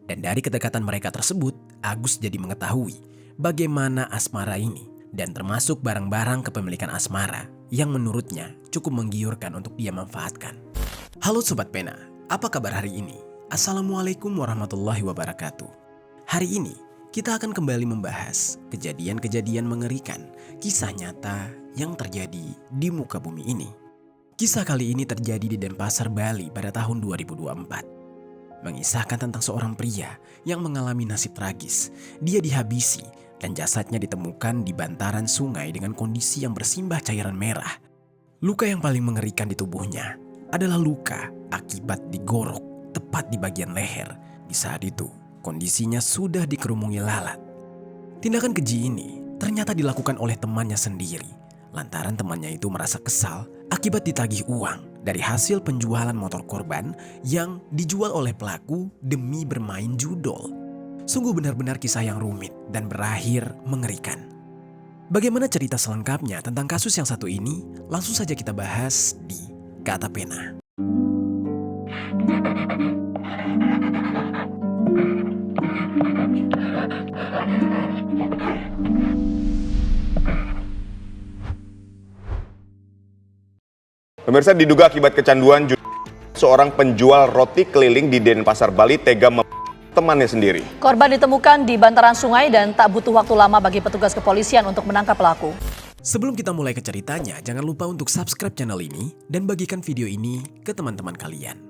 Dan dari kedekatan mereka tersebut, Agus jadi mengetahui bagaimana asmara ini dan termasuk barang-barang kepemilikan asmara yang menurutnya cukup menggiurkan untuk dia manfaatkan. Halo Sobat Pena, apa kabar hari ini? Assalamualaikum warahmatullahi wabarakatuh. Hari ini kita akan kembali membahas kejadian-kejadian mengerikan, kisah nyata yang terjadi di muka bumi ini. Kisah kali ini terjadi di Denpasar, Bali pada tahun 2024. Mengisahkan tentang seorang pria yang mengalami nasib tragis. Dia dihabisi dan jasadnya ditemukan di bantaran sungai dengan kondisi yang bersimbah cairan merah. Luka yang paling mengerikan di tubuhnya adalah luka akibat digorok tepat di bagian leher. Di saat itu, kondisinya sudah dikerumungi lalat. Tindakan keji ini ternyata dilakukan oleh temannya sendiri, lantaran temannya itu merasa kesal akibat ditagih uang dari hasil penjualan motor korban yang dijual oleh pelaku demi bermain judol. Sungguh benar-benar kisah yang rumit dan berakhir mengerikan. Bagaimana cerita selengkapnya tentang kasus yang satu ini? Langsung saja kita bahas di Kata Pena. Pemirsa, diduga akibat kecanduan seorang penjual roti keliling di Denpasar, Bali tega temannya sendiri. Korban ditemukan di bantaran sungai dan tak butuh waktu lama bagi petugas kepolisian untuk menangkap pelaku. Sebelum kita mulai ke ceritanya, jangan lupa untuk subscribe channel ini dan bagikan video ini ke teman-teman kalian.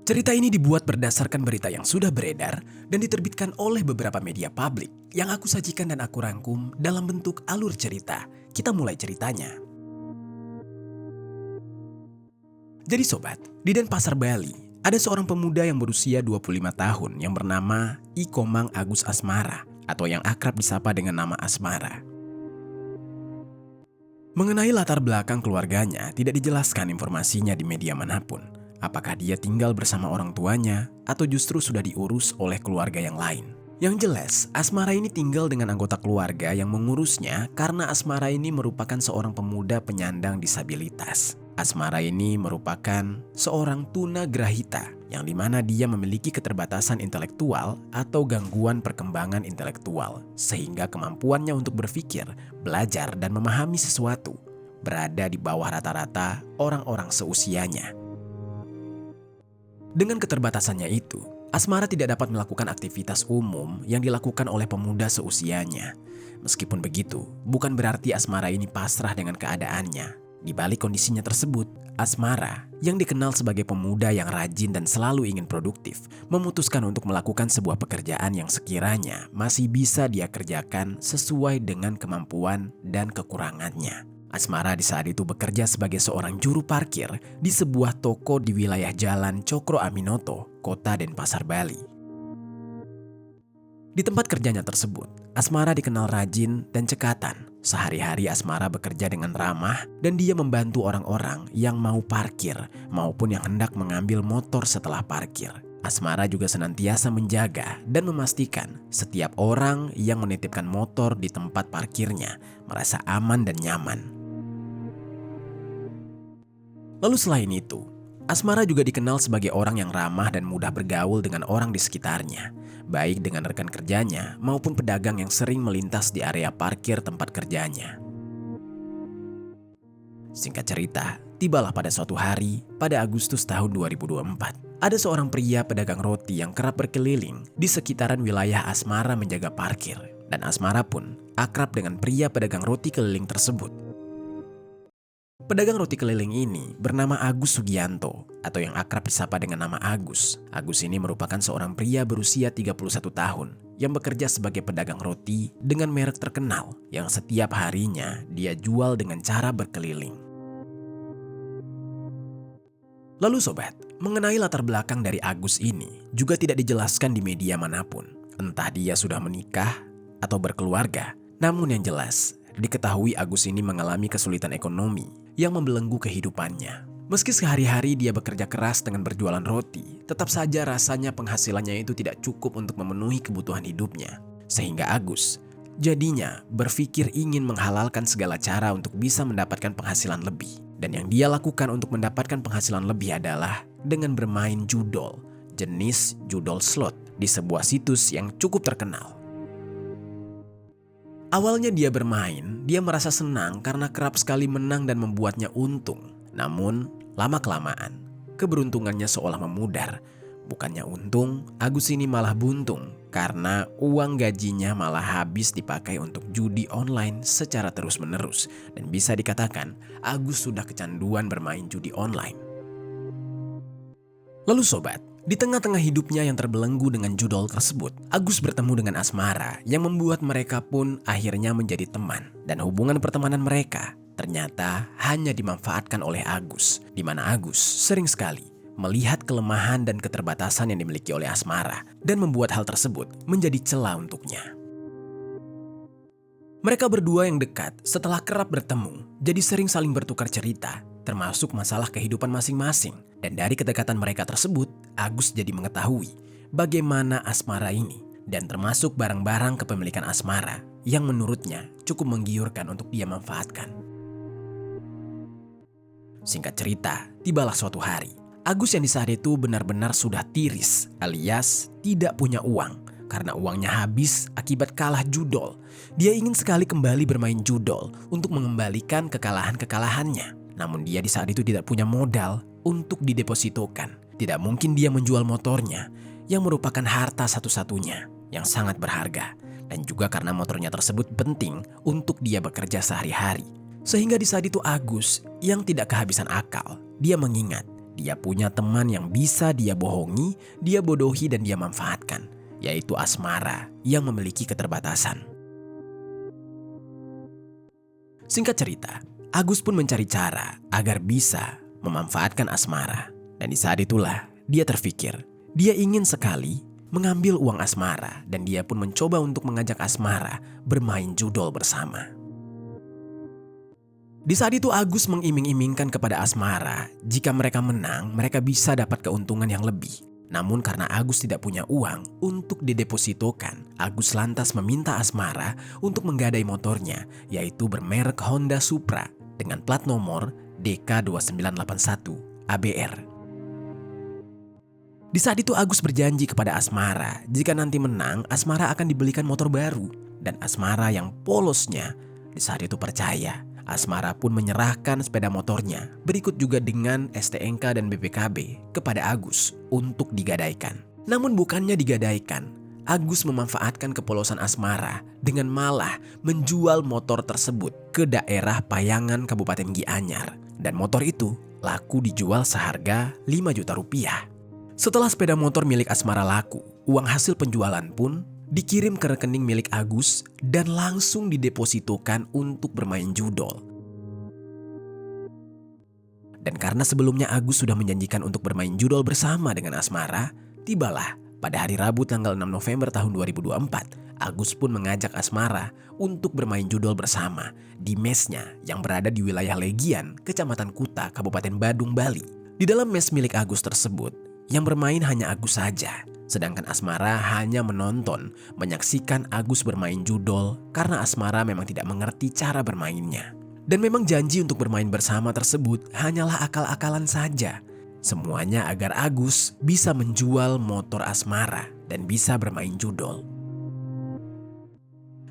Cerita ini dibuat berdasarkan berita yang sudah beredar dan diterbitkan oleh beberapa media publik yang aku sajikan dan aku rangkum dalam bentuk alur cerita. Kita mulai ceritanya. Jadi sobat, di Denpasar, Bali, ada seorang pemuda yang berusia 25 tahun yang bernama Ikomang Agus Asmara atau yang akrab disapa dengan nama Asmara. Mengenai latar belakang keluarganya tidak dijelaskan informasinya di media manapun. Apakah dia tinggal bersama orang tuanya atau justru sudah diurus oleh keluarga yang lain. Yang jelas, Asmara ini tinggal dengan anggota keluarga yang mengurusnya karena Asmara ini merupakan seorang pemuda penyandang disabilitas. Asmara ini merupakan seorang tunagrahita yang dimana dia memiliki keterbatasan intelektual atau gangguan perkembangan intelektual sehingga kemampuannya untuk berpikir, belajar, dan memahami sesuatu berada di bawah rata-rata orang-orang seusianya. Dengan keterbatasannya itu, Asmara tidak dapat melakukan aktivitas umum yang dilakukan oleh pemuda seusianya. Meskipun begitu, bukan berarti Asmara ini pasrah dengan keadaannya. Di balik kondisinya tersebut, Asmara yang dikenal sebagai pemuda yang rajin dan selalu ingin produktif, memutuskan untuk melakukan sebuah pekerjaan yang sekiranya masih bisa dia kerjakan sesuai dengan kemampuan dan kekurangannya. Asmara di saat itu bekerja sebagai seorang juru parkir di sebuah toko di wilayah Jalan Cokro Aminoto, Kota Denpasar, Bali. Di tempat kerjanya tersebut, Asmara dikenal rajin dan cekatan. Sehari-hari Asmara bekerja dengan ramah dan dia membantu orang-orang yang mau parkir maupun yang hendak mengambil motor setelah parkir. Asmara juga senantiasa menjaga dan memastikan setiap orang yang menitipkan motor di tempat parkirnya merasa aman dan nyaman. Lalu selain itu, Asmara juga dikenal sebagai orang yang ramah dan mudah bergaul dengan orang di sekitarnya, baik dengan rekan kerjanya maupun pedagang yang sering melintas di area parkir tempat kerjanya. Singkat cerita, tibalah pada suatu hari pada Agustus tahun 2024, ada seorang pria pedagang roti yang kerap berkeliling di sekitaran wilayah Asmara menjaga parkir, dan Asmara pun akrab dengan pria pedagang roti keliling tersebut. Pedagang roti keliling ini bernama Agus Sugianto atau yang akrab disapa dengan nama Agus. Agus ini merupakan seorang pria berusia 31 tahun yang bekerja sebagai pedagang roti dengan merek terkenal yang setiap harinya dia jual dengan cara berkeliling. Lalu sobat, mengenai latar belakang dari Agus ini juga tidak dijelaskan di media manapun. Entah dia sudah menikah atau berkeluarga, namun yang jelas diketahui Agus ini mengalami kesulitan ekonomi yang membelenggu kehidupannya. Meski sehari-hari dia bekerja keras dengan berjualan roti, tetap saja rasanya penghasilannya itu tidak cukup untuk memenuhi kebutuhan hidupnya. Sehingga Agus jadinya berpikir ingin menghalalkan segala cara untuk bisa mendapatkan penghasilan lebih. Dan yang dia lakukan untuk mendapatkan penghasilan lebih adalah dengan bermain judol, jenis judol slot di sebuah situs yang cukup terkenal. Awalnya dia bermain, dia merasa senang karena kerap sekali menang dan membuatnya untung. Namun, lama-kelamaan, keberuntungannya seolah memudar. Bukannya untung, Agus ini malah buntung karena uang gajinya malah habis dipakai untuk judi online secara terus-menerus. Dan bisa dikatakan, Agus sudah kecanduan bermain judi online. Lalu sobat, di tengah-tengah hidupnya yang terbelenggu dengan judol tersebut, Agus bertemu dengan Asmara yang membuat mereka pun akhirnya menjadi teman. Dan hubungan pertemanan mereka ternyata hanya dimanfaatkan oleh Agus, di mana Agus sering sekali melihat kelemahan dan keterbatasan yang dimiliki oleh Asmara dan membuat hal tersebut menjadi celah untuknya. Mereka berdua yang dekat setelah kerap bertemu, jadi sering saling bertukar cerita, termasuk masalah kehidupan masing-masing. Dan dari kedekatan mereka tersebut, Agus jadi mengetahui bagaimana Asmara ini dan termasuk barang-barang kepemilikan Asmara yang menurutnya cukup menggiurkan untuk dia manfaatkan. Singkat cerita, tibalah suatu hari, Agus yang di saat itu benar-benar sudah tiris alias tidak punya uang karena uangnya habis akibat kalah judol. Dia ingin sekali kembali bermain judol untuk mengembalikan kekalahan-kekalahannya. Namun dia di saat itu tidak punya modal untuk didepositokan. Tidak mungkin dia menjual motornya yang merupakan harta satu-satunya yang sangat berharga. Dan juga karena motornya tersebut penting untuk dia bekerja sehari-hari. Sehingga di saat itu Agus yang tidak kehabisan akal, dia mengingat dia punya teman yang bisa dia bohongi, dia bodohi dan dia manfaatkan, yaitu Asmara yang memiliki keterbatasan. Singkat cerita, Agus pun mencari cara agar bisa memanfaatkan Asmara. Dan di saat itulah dia terfikir, dia ingin sekali mengambil uang Asmara dan dia pun mencoba untuk mengajak Asmara bermain judol bersama. Di saat itu Agus mengiming-imingkan kepada Asmara, jika mereka menang, mereka bisa dapat keuntungan yang lebih. Namun karena Agus tidak punya uang untuk didepositokan, Agus lantas meminta Asmara untuk menggadai motornya, yaitu bermerek Honda Supra dengan plat nomor DK2981 ABR. Di saat itu Agus berjanji kepada Asmara, jika nanti menang, Asmara akan dibelikan motor baru. Dan Asmara yang polosnya di saat itu percaya. Asmara pun menyerahkan sepeda motornya, berikut juga dengan STNK dan BPKB kepada Agus untuk digadaikan. Namun bukannya digadaikan, Agus memanfaatkan kepolosan Asmara dengan malah menjual motor tersebut ke daerah Payangan Kabupaten Gianyar. Dan motor itu laku dijual seharga 5 juta rupiah. Setelah sepeda motor milik Asmara laku, uang hasil penjualan pun dikirim ke rekening milik Agus dan langsung didepositokan untuk bermain judol. Dan karena sebelumnya Agus sudah menjanjikan untuk bermain judol bersama dengan Asmara, tibalah pada hari Rabu tanggal 6 November tahun 2024, Agus pun mengajak Asmara untuk bermain judol bersama di mesnya yang berada di wilayah Legian, Kecamatan Kuta, Kabupaten Badung, Bali. Di dalam mes milik Agus tersebut, yang bermain hanya Agus saja. Sedangkan Asmara hanya menonton, menyaksikan Agus bermain judol karena Asmara memang tidak mengerti cara bermainnya. Dan memang janji untuk bermain bersama tersebut hanyalah akal-akalan saja. Semuanya agar Agus bisa menjual motor Asmara dan bisa bermain judol.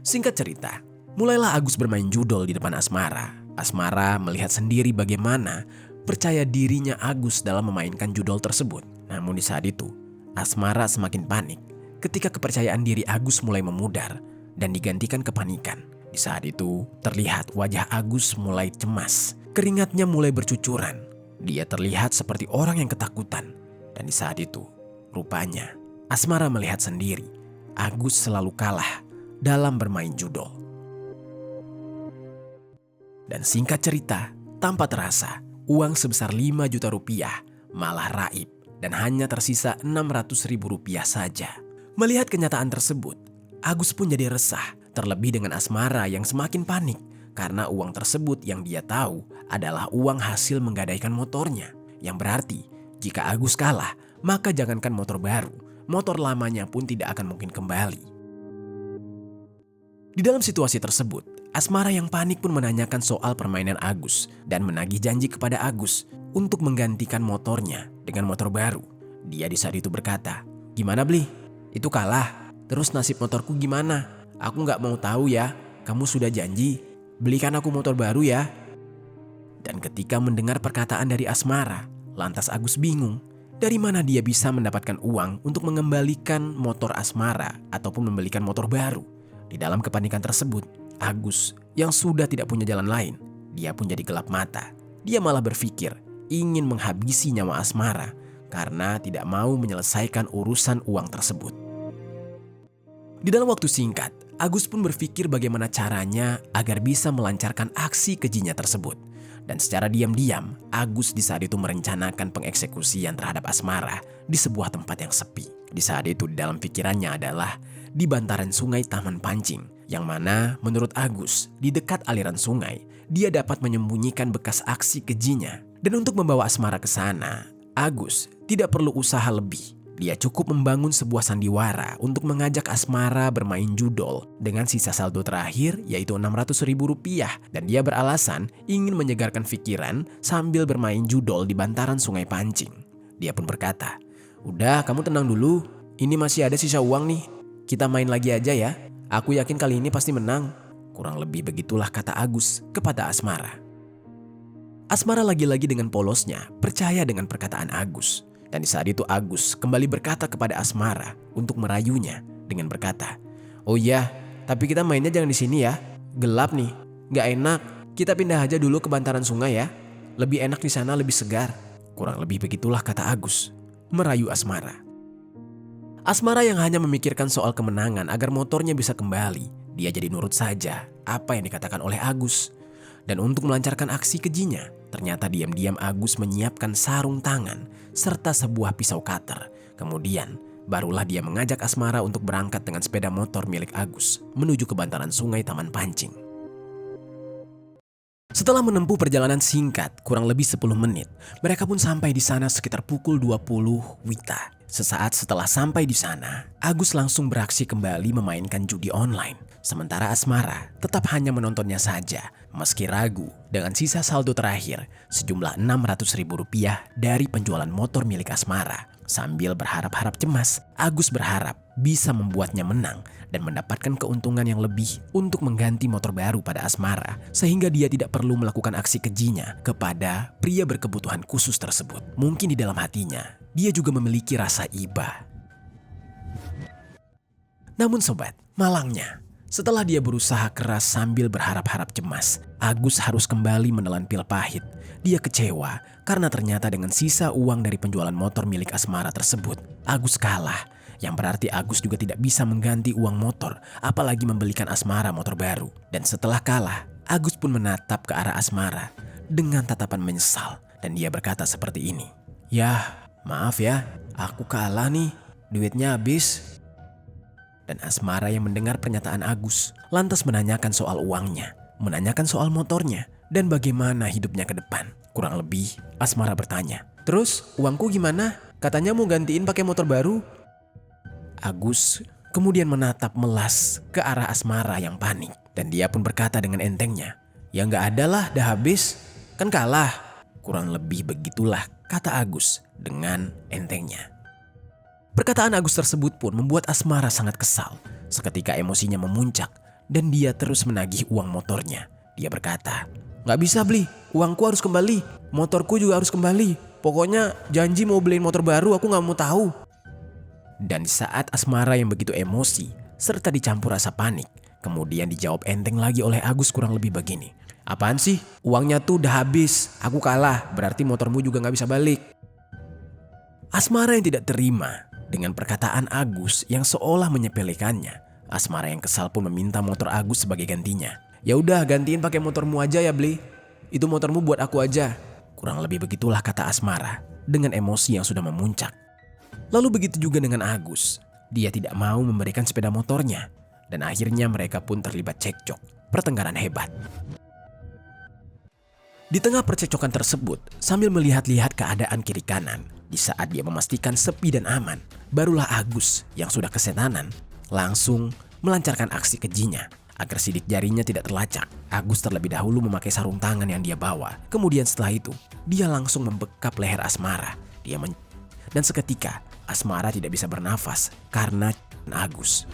Singkat cerita, mulailah Agus bermain judol di depan Asmara. Asmara melihat sendiri bagaimana percaya dirinya Agus dalam memainkan judol tersebut. Namun di saat itu, Asmara semakin panik ketika kepercayaan diri Agus mulai memudar dan digantikan kepanikan. Di saat itu, terlihat wajah Agus mulai cemas. Keringatnya mulai bercucuran. Dia terlihat seperti orang yang ketakutan. Dan di saat itu, rupanya Asmara melihat sendiri Agus selalu kalah dalam bermain judol. Dan singkat cerita, tanpa terasa, uang sebesar 5 juta rupiah malah raib. Dan hanya tersisa 600.000 rupiah saja. Melihat kenyataan tersebut, Agus pun jadi resah, terlebih dengan Asmara yang semakin panik karena uang tersebut yang dia tahu adalah uang hasil menggadaikan motornya. Yang berarti jika Agus kalah, maka jangankan motor baru, motor lamanya pun tidak akan mungkin kembali. Di dalam situasi tersebut, Asmara yang panik pun menanyakan soal permainan Agus dan menagih janji kepada Agus untuk menggantikan motornya dengan motor baru. Dia di saat itu berkata, "Gimana Bli? Itu kalah. Terus nasib motorku gimana? Aku nggak mau tahu ya. Kamu sudah janji, belikan aku motor baru ya." Dan ketika mendengar perkataan dari Asmara, lantas Agus bingung. Dari mana dia bisa mendapatkan uang untuk mengembalikan motor Asmara ataupun membelikan motor baru? Di dalam kepanikan tersebut, Agus yang sudah tidak punya jalan lain, dia pun jadi gelap mata. Dia malah berpikir ingin menghabisi nyawa Asmara karena tidak mau menyelesaikan urusan uang tersebut. Di dalam waktu singkat, Agus pun berpikir bagaimana caranya agar bisa melancarkan aksi kejinya tersebut. Dan secara diam-diam, Agus di saat itu merencanakan pengeksekusian terhadap Asmara di sebuah tempat yang sepi. Di saat itu di dalam pikirannya adalah di bantaran sungai Taman Pancing, yang mana menurut Agus di dekat aliran sungai, dia dapat menyembunyikan bekas aksi kejinya. Dan untuk membawa Asmara ke sana, Agus tidak perlu usaha lebih. Dia cukup membangun sebuah sandiwara untuk mengajak Asmara bermain judol dengan sisa saldo terakhir yaitu Rp600.000 dan dia beralasan ingin menyegarkan pikiran sambil bermain judol di bantaran sungai Pancing. Dia pun berkata, "Udah kamu tenang dulu, ini masih ada sisa uang nih. Kita main lagi aja ya, aku yakin kali ini pasti menang." Kurang lebih begitulah kata Agus kepada Asmara. Asmara lagi-lagi dengan polosnya percaya dengan perkataan Agus. Dan di saat itu Agus kembali berkata kepada Asmara untuk merayunya dengan berkata, "Oh iya, tapi kita mainnya jangan di sini ya. Gelap nih, gak enak. Kita pindah aja dulu ke bantaran sungai ya. Lebih enak di sana, lebih segar." Kurang lebih begitulah kata Agus, merayu Asmara. Asmara yang hanya memikirkan soal kemenangan agar motornya bisa kembali, dia jadi nurut saja apa yang dikatakan oleh Agus. Dan untuk melancarkan aksi kejinya, ternyata diam-diam Agus menyiapkan sarung tangan serta sebuah pisau cutter. Kemudian, barulah dia mengajak Asmara untuk berangkat dengan sepeda motor milik Agus menuju ke bantaran sungai Taman Pancing. Setelah menempuh perjalanan singkat, kurang lebih 10 menit, mereka pun sampai di sana sekitar pukul 20 WITA. Sesaat setelah sampai di sana, Agus langsung beraksi kembali memainkan judi online. Sementara Asmara tetap hanya menontonnya saja, meski ragu dengan sisa saldo terakhir sejumlah Rp600.000 dari penjualan motor milik Asmara. Sambil berharap-harap cemas, Agus berharap bisa membuatnya menang dan mendapatkan keuntungan yang lebih untuk mengganti motor baru pada Asmara, sehingga dia tidak perlu melakukan aksi kejinya kepada pria berkebutuhan khusus tersebut. Mungkin di dalam hatinya, dia juga memiliki rasa iba. Namun sobat, malangnya, setelah dia berusaha keras sambil berharap-harap cemas, Agus harus kembali menelan pil pahit. Dia kecewa karena ternyata dengan sisa uang dari penjualan motor milik Asmara tersebut, Agus kalah. Yang berarti Agus juga tidak bisa mengganti uang motor, apalagi membelikan Asmara motor baru. Dan setelah kalah, Agus pun menatap ke arah Asmara dengan tatapan menyesal. Dan dia berkata seperti ini, "Yah, maaf ya, aku kalah nih, duitnya habis." Dan Asmara yang mendengar pernyataan Agus lantas menanyakan soal uangnya, menanyakan soal motornya, dan bagaimana hidupnya ke depan. Kurang lebih Asmara bertanya, "Terus uangku gimana? Katanya mau gantiin pakai motor baru." Agus kemudian menatap melas ke arah Asmara yang panik. Dan dia pun berkata dengan entengnya, "Ya nggak ada lah, dah habis. Kan kalah." Kurang lebih begitulah kata Agus dengan entengnya. Perkataan Agus tersebut pun membuat Asmara sangat kesal. Seketika emosinya memuncak dan dia terus menagih uang motornya. Dia berkata, "Nggak bisa beli, uangku harus kembali. Motorku juga harus kembali. Pokoknya janji mau beliin motor baru, aku nggak mau tahu." Dan saat Asmara yang begitu emosi serta dicampur rasa panik, kemudian dijawab enteng lagi oleh Agus kurang lebih begini, "Apaan sih? Uangnya tuh udah habis. Aku kalah, berarti motormu juga nggak bisa balik." Asmara yang tidak terima dengan perkataan Agus yang seolah menyepelekannya. Asmara yang kesal pun meminta motor Agus sebagai gantinya. "Ya udah, gantiin pakai motormu aja ya, Bli. Itu motormu buat aku aja." Kurang lebih begitulah kata Asmara dengan emosi yang sudah memuncak. Lalu begitu juga dengan Agus. Dia tidak mau memberikan sepeda motornya. Dan akhirnya mereka pun terlibat cekcok, pertengkaran hebat. Di tengah percekcokan tersebut, sambil melihat-lihat keadaan kiri kanan, di saat dia memastikan sepi dan aman, barulah Agus yang sudah kesetanan langsung melancarkan aksi kejinya. Agar sidik jarinya tidak terlacak, Agus terlebih dahulu memakai sarung tangan yang dia bawa. Kemudian setelah itu, dia langsung membekap leher Asmara Dan seketika Asmara tidak bisa bernafas karena Agus.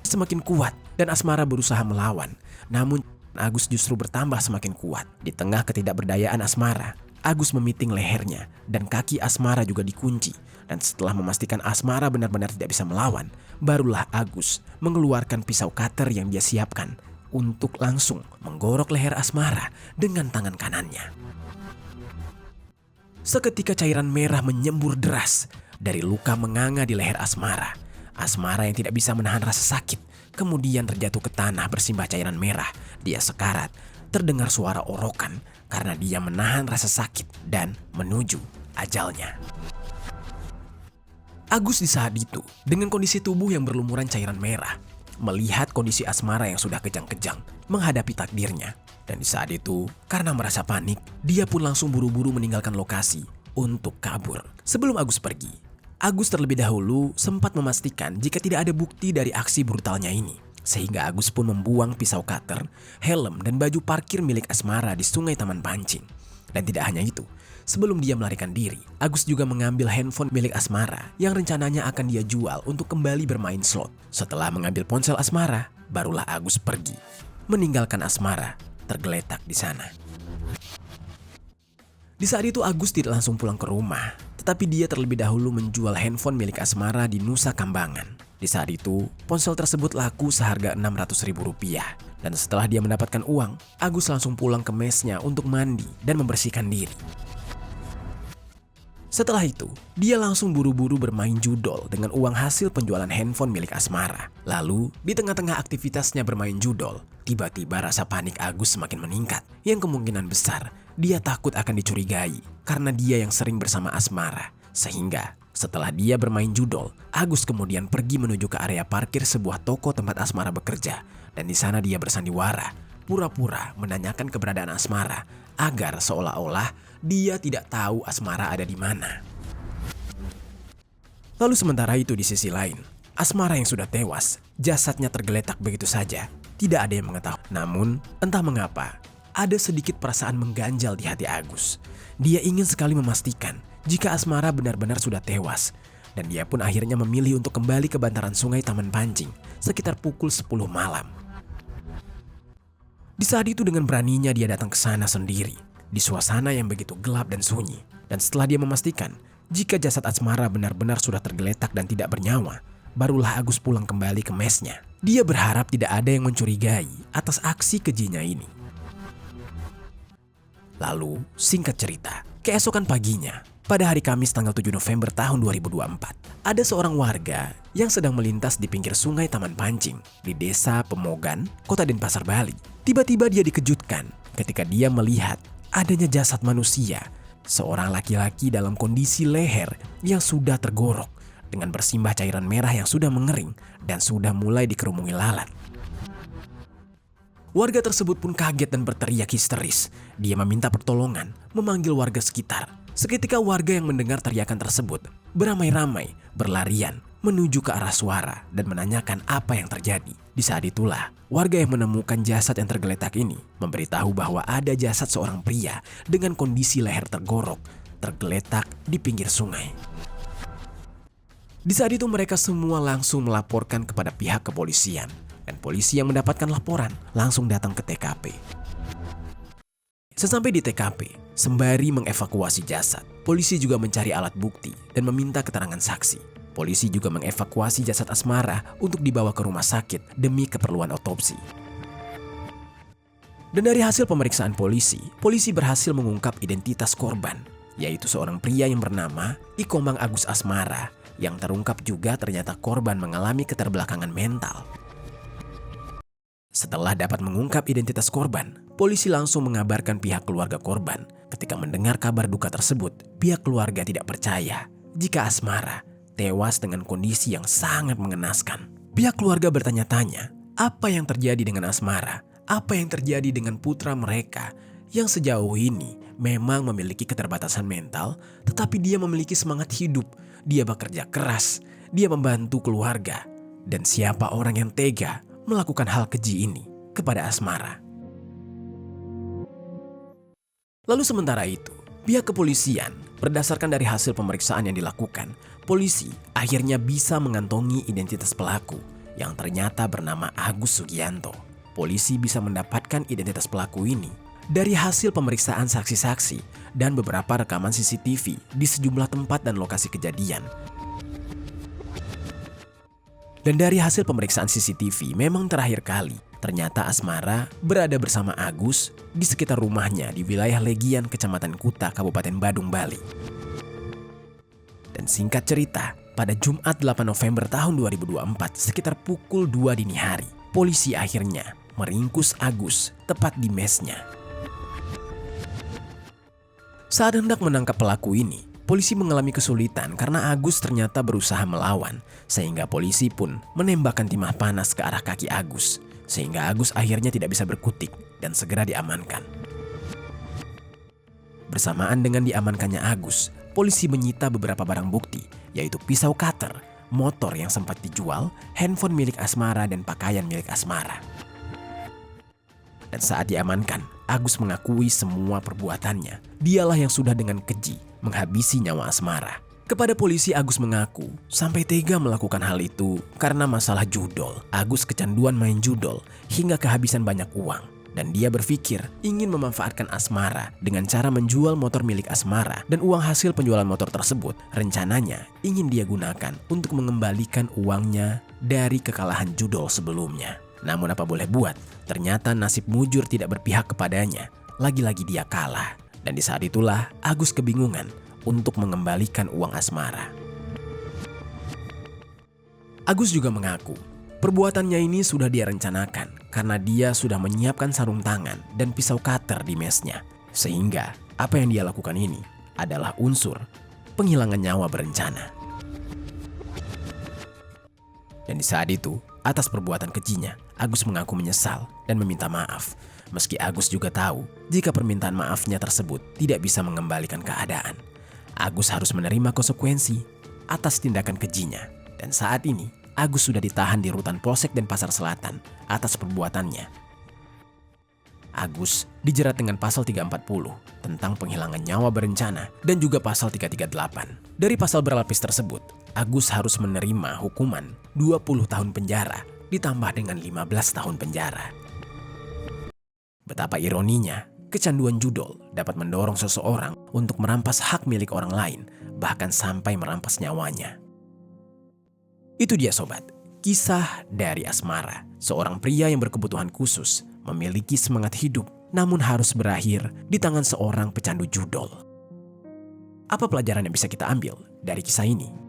Semakin kuat dan Asmara berusaha melawan, namun Agus justru bertambah semakin kuat. Di tengah ketidakberdayaan Asmara, Agus memiting lehernya dan kaki Asmara juga dikunci. Dan setelah memastikan Asmara benar-benar tidak bisa melawan, barulah Agus mengeluarkan pisau cutter yang dia siapkan untuk langsung menggorok leher Asmara dengan tangan kanannya. Seketika cairan merah menyembur deras dari luka menganga di leher Asmara. Asmara yang tidak bisa menahan rasa sakit kemudian terjatuh ke tanah bersimbah cairan merah. Dia sekarat, terdengar suara orokan karena dia menahan rasa sakit dan menuju ajalnya. Agus di saat itu dengan kondisi tubuh yang berlumuran cairan merah, melihat kondisi Asmara yang sudah kejang-kejang menghadapi takdirnya. Dan di saat itu karena merasa panik, dia pun langsung buru-buru meninggalkan lokasi untuk kabur. Sebelum Agus pergi, Agus terlebih dahulu sempat memastikan jika tidak ada bukti dari aksi brutalnya ini. Sehingga Agus pun membuang pisau cutter, helm, dan baju parkir milik Asmara di Sungai Taman Pancing. Dan tidak hanya itu, sebelum dia melarikan diri, Agus juga mengambil handphone milik Asmara yang rencananya akan dia jual untuk kembali bermain slot. Setelah mengambil ponsel Asmara, barulah Agus pergi, meninggalkan Asmara tergeletak di sana. Di saat itu Agus tidak langsung pulang ke rumah, tetapi dia terlebih dahulu menjual handphone milik Asmara di Nusa Kambangan. Di saat itu, ponsel tersebut laku seharga Rp600.000. Dan setelah dia mendapatkan uang, Agus langsung pulang ke mesnya untuk mandi dan membersihkan diri. Setelah itu, dia langsung buru-buru bermain judol dengan uang hasil penjualan handphone milik Asmara. Lalu, di tengah-tengah aktivitasnya bermain judol, tiba-tiba rasa panik Agus semakin meningkat. Yang kemungkinan besar, dia takut akan dicurigai karena dia yang sering bersama Asmara. Sehingga, setelah dia bermain judol, Agus kemudian pergi menuju ke area parkir sebuah toko tempat Asmara bekerja. Dan di sana dia bersandiwara, pura-pura menanyakan keberadaan Asmara agar seolah-olah dia tidak tahu Asmara ada di mana. Lalu sementara itu di sisi lain, Asmara yang sudah tewas, jasadnya tergeletak begitu saja. Tidak ada yang mengetahui. Namun, entah mengapa, ada sedikit perasaan mengganjal di hati Agus. Dia ingin sekali memastikan jika Asmara benar-benar sudah tewas. Dan dia pun akhirnya memilih untuk kembali ke bantaran Sungai Taman Pancing sekitar pukul 10 malam. Di saat itu dengan beraninya dia datang ke sana sendiri, di suasana yang begitu gelap dan sunyi. Dan setelah dia memastikan jika jasad Asmara benar-benar sudah tergeletak dan tidak bernyawa, barulah Agus pulang kembali ke mesnya. Dia berharap tidak ada yang mencurigai atas aksi kejinya ini. Lalu, singkat cerita, keesokan paginya, pada hari Kamis tanggal 7 November tahun 2024, ada seorang warga yang sedang melintas di pinggir Sungai Taman Pancing di Desa Pemogan, Kota Denpasar, Bali. Tiba-tiba dia dikejutkan ketika dia melihat adanya jasad manusia, seorang laki-laki dalam kondisi leher yang sudah tergorok dengan bersimbah cairan merah yang sudah mengering dan sudah mulai dikerumungi lalat. Warga tersebut pun kaget dan berteriak histeris. Dia meminta pertolongan, memanggil warga sekitar. Seketika warga yang mendengar teriakan tersebut beramai-ramai berlarian menuju ke arah suara dan menanyakan apa yang terjadi. Di saat itulah warga yang menemukan jasad yang tergeletak ini memberitahu bahwa ada jasad seorang pria dengan kondisi leher tergorok, tergeletak di pinggir sungai. Di saat itu mereka semua langsung melaporkan kepada pihak kepolisian. Dan polisi yang mendapatkan laporan langsung datang ke TKP. Sesampai di TKP, sembari mengevakuasi jasad, polisi juga mencari alat bukti dan meminta keterangan saksi. Polisi juga mengevakuasi jasad Asmara untuk dibawa ke rumah sakit demi keperluan otopsi. Dan dari hasil pemeriksaan polisi berhasil mengungkap identitas korban, yaitu seorang pria yang bernama Ikomang Agus Asmara, yang terungkap juga ternyata korban mengalami keterbelakangan mental. Setelah dapat mengungkap identitas korban, polisi langsung mengabarkan pihak keluarga korban. Ketika mendengar kabar duka tersebut, pihak keluarga tidak percaya jika Asmara tewas dengan kondisi yang sangat mengenaskan. Pihak keluarga bertanya-tanya, apa yang terjadi dengan Asmara? Apa yang terjadi dengan putra mereka yang sejauh ini memang memiliki keterbatasan mental, tetapi dia memiliki semangat hidup. Dia bekerja keras, dia membantu keluarga. Dan siapa orang yang tega melakukan hal keji ini kepada Asmara? Lalu sementara itu, Pihak kepolisian, berdasarkan dari hasil pemeriksaan yang dilakukan, polisi akhirnya bisa mengantongi identitas pelaku yang ternyata bernama Agus Sugianto. Polisi bisa mendapatkan identitas pelaku ini dari hasil pemeriksaan saksi-saksi dan beberapa rekaman CCTV di sejumlah tempat dan lokasi kejadian. Dan dari hasil pemeriksaan CCTV memang terakhir kali ternyata Asmara berada bersama Agus di sekitar rumahnya di wilayah Legian, Kecamatan Kuta, Kabupaten Badung, Bali. Dan singkat cerita, pada Jumat 8 November tahun 2024 sekitar pukul 2 dini hari, polisi akhirnya meringkus Agus tepat di mesnya. Saat hendak menangkap pelaku ini, polisi mengalami kesulitan karena Agus ternyata berusaha melawan, sehingga polisi pun menembakkan timah panas ke arah kaki Agus, sehingga Agus akhirnya tidak bisa berkutik dan segera diamankan. Bersamaan dengan diamankannya Agus, polisi menyita beberapa barang bukti, yaitu pisau cutter, motor yang sempat dijual, handphone milik Asmara, dan pakaian milik Asmara. Dan saat diamankan, Agus mengakui semua perbuatannya. Dialah yang sudah dengan keji menghabisi nyawa Asmara. Kepada polisi, Agus mengaku sampai tega melakukan hal itu karena masalah judol. Agus kecanduan main judol hingga kehabisan banyak uang. Dan dia berpikir ingin memanfaatkan Asmara dengan cara menjual motor milik Asmara. Dan uang hasil penjualan motor tersebut rencananya ingin dia gunakan untuk mengembalikan uangnya dari kekalahan judol sebelumnya. Namun apa boleh buat, ternyata nasib mujur tidak berpihak kepadanya. Lagi-lagi dia kalah. Dan di saat itulah Agus kebingungan untuk mengembalikan uang Asmara. Agus juga mengaku perbuatannya ini sudah dia rencanakan karena dia sudah menyiapkan sarung tangan dan pisau cutter di mesnya. Sehingga apa yang dia lakukan ini adalah unsur penghilangan nyawa berencana. Dan di saat itu, atas perbuatan kejinya, Agus mengaku menyesal dan meminta maaf. Meski Agus juga tahu jika permintaan maafnya tersebut tidak bisa mengembalikan keadaan. Agus harus menerima konsekuensi atas tindakan kejinya. Dan saat ini, Agus sudah ditahan di rutan Polsek Denpasar Selatan atas perbuatannya. Agus dijerat dengan pasal 340 tentang penghilangan nyawa berencana dan juga pasal 338. Dari pasal berlapis tersebut, Agus harus menerima hukuman 20 tahun penjara ditambah dengan 15 tahun penjara. Betapa ironinya, kecanduan judol dapat mendorong seseorang untuk merampas hak milik orang lain, bahkan sampai merampas nyawanya. Itu dia sobat, kisah dari Asmara, seorang pria yang berkebutuhan khusus, memiliki semangat hidup, namun harus berakhir di tangan seorang pecandu judol. Apa pelajaran yang bisa kita ambil dari kisah ini?